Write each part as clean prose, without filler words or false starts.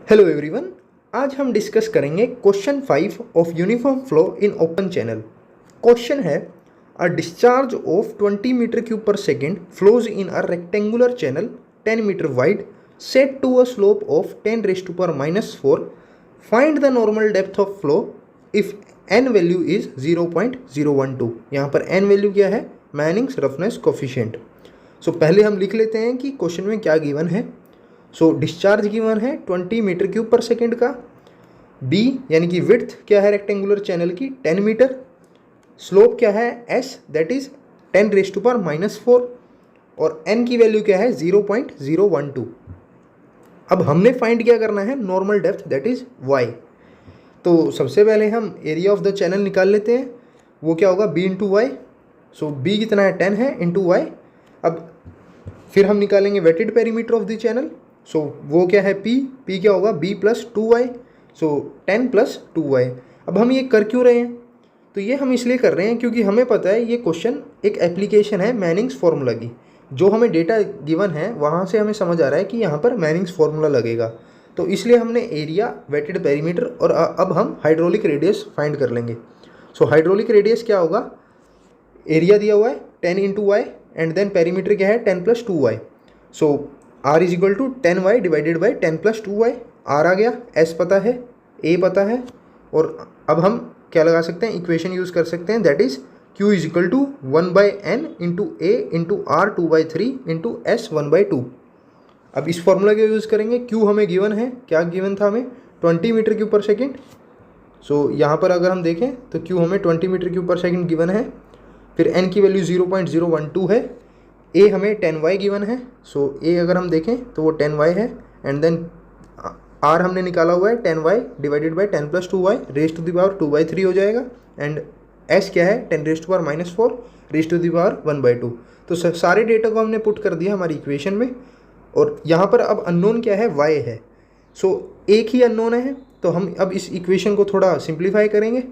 Hello everyone, आज हम discuss करेंगे question 5 of uniform flow in open channel. Question है a discharge of 20 metre cube per second flows in a rectangular channel 10 metre wide set to a slope of 10 raise to power -4। Find the normal depth of flow if n value is 0.012। यहाँ पर N value क्या है? Manning's roughness coefficient. सो पहले हम लिख लेते हैं कि क्वेश्चन में क्या गिवन है। सो डिस्चार्ज गिवन है 20 मीटर क्यूब पर सेकेंड का। बी यानी कि विड्थ क्या है रेक्टेंगुलर चैनल की? 10 मीटर। स्लोप क्या है? S that is 10 raise to power -4 और एन की वैल्यू क्या है? 0.012। अब हमने फाइंड क्या करना है? Normal depth that is Y. तो सबसे पहले हम एरिया ऑफ द चैनल निकाल लेते हैं। वो क्या होगा? B into Y. So B कितना है? 10 है इंटू वाई। अब फिर हम निकालेंगे wetted perimeter of the channel. So वो क्या है? पी क्या होगा? B plus 2y। So 10 plus 2y। अब हम ये कर क्यों रहे हैं? तो ये हम इसलिए कर रहे हैं क्योंकि हमें पता है ये क्वेश्चन एक एप्लीकेशन है मैनिंग्स फार्मूला की। जो हमें डेटा गिवन है वहाँ से हमें समझ आ रहा है कि यहाँ पर मैनिंग्स फार्मूला लगेगा। तो इसलिए हमने एरिया, वेटेड पेरीमीटर और अब हम हाइड्रोलिक रेडियस फाइंड कर लेंगे। सो हाइड्रोलिक रेडियस क्या होगा? एरिया दिया हुआ है 10 into Y and then perimeter क्या है? 10 plus 2y। So R is equal to 10y divided by 10 plus 2y। R आ गया, S पता है, A पता है और अब हम क्या लगा सकते हैं? इक्वेशन यूज़ कर सकते हैं that is Q is equal to 1/n into A into R 2/3 into S 1/2। अब इस फॉर्मूला का यूज़ करेंगे। Q हमें गिवन है, क्या गिवन था हमें? 20 मीटर क्यूब पर सेकेंड। सो यहाँ पर अगर हम देखें तो Q हमें 20 metre cube per second given है। फिर N की वैल्यू 0.012 है। A हमें 10y गिवन है। सो A अगर हम देखें तो वो 10y है एंड देन R हमने निकाला हुआ है 10y divided by 10 plus 2y raise to the power 2/3 हो जाएगा एंड S क्या है? 10 raise to power -4 raise to the power 1/2। तो सारे डेटा को हमने पुट कर दिया हमारी इक्वेशन में और यहाँ पर अब अननोन क्या है? y है। सो एक ही अननोन है तो हम अब इस इक्वेशन को थोड़ा सिंप्लीफाई करेंगे।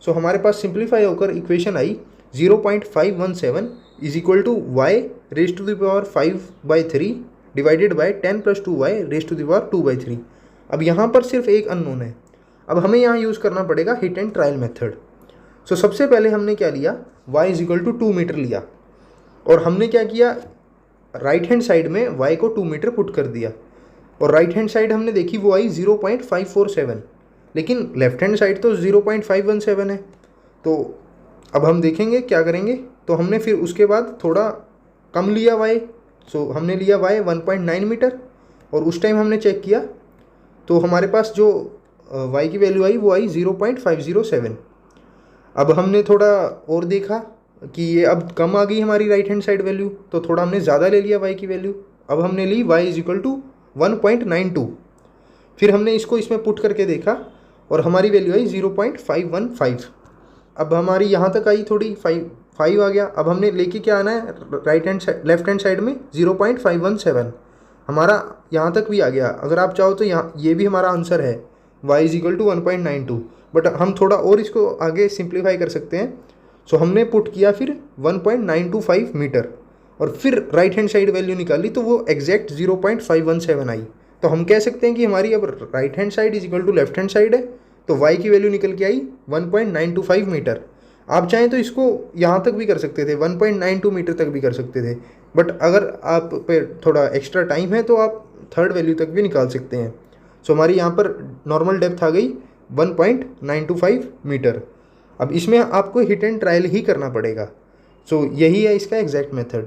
सो हमारे पास सिंप्लीफाई होकर इक्वेशन आई 0.517 is equal to Y raise to the power 5/3 divided by 10 plus 2y raise to the power 2/3। अब यहाँ पर सिर्फ एक अननोन है। अब हमें यहाँ यूज़ करना पड़ेगा hit and trial method. So सबसे पहले हमने क्या लिया? y is equal to 2 meter लिया और हमने क्या किया? राइट हैंड साइड में y को 2 मीटर पुट कर दिया और राइट हैंड साइड हमने देखी वो आई 0.547, लेकिन लेफ्ट हैंड साइड तो 0.517 है। तो अब हम देखेंगे क्या करेंगे। तो हमने फिर उसके बाद थोड़ा कम लिया y। सो हमने लिया y 1.9 मीटर और उस टाइम हमने चेक किया तो हमारे पास जो y की वैल्यू आई वो आई 0.507। अब हमने थोड़ा और देखा कि ये अब कम आ गई हमारी राइट हैंड साइड वैल्यू, तो थोड़ा हमने ज़्यादा ले लिया y की वैल्यू। अब हमने ली y इज इक्वल टू 1.92। फिर हमने इसको इसमें पुट करके देखा और हमारी वैल्यू आई 0.515। अब हमारी यहाँ तक आई थोड़ी 5 आ गया। अब हमने लेके क्या आना है? Right hand side, left hand side में 0.517 हमारा यहाँ तक भी आ गया। अगर आप चाहो तो यहाँ ये भी हमारा आंसर है y is equal to 1.92। But हम थोड़ा और इसको आगे सिंप्लीफाई कर सकते हैं। सो हमने पुट किया फिर 1.925 मीटर और फिर राइट हैंड साइड वैल्यू निकाली तो वो एग्जैक्ट 0.517 आई। तो हम कह सकते हैं कि हमारी अब right hand side is equal to left hand side है। तो y की वैल्यू निकल के आई 1.925 मीटर। आप चाहें तो इसको यहाँ तक भी कर सकते थे, 1.92 मीटर तक भी कर सकते थे। बट अगर आप पे थोड़ा एक्स्ट्रा टाइम है तो आप थर्ड वैल्यू तक भी निकाल सकते हैं। सो हमारी यहाँ पर नॉर्मल डेप्थ आ गई 1.925 मीटर। अब इसमें आपको हिट एंड ट्रायल ही करना पड़ेगा। सो यही है इसका एग्जैक्ट मेथड।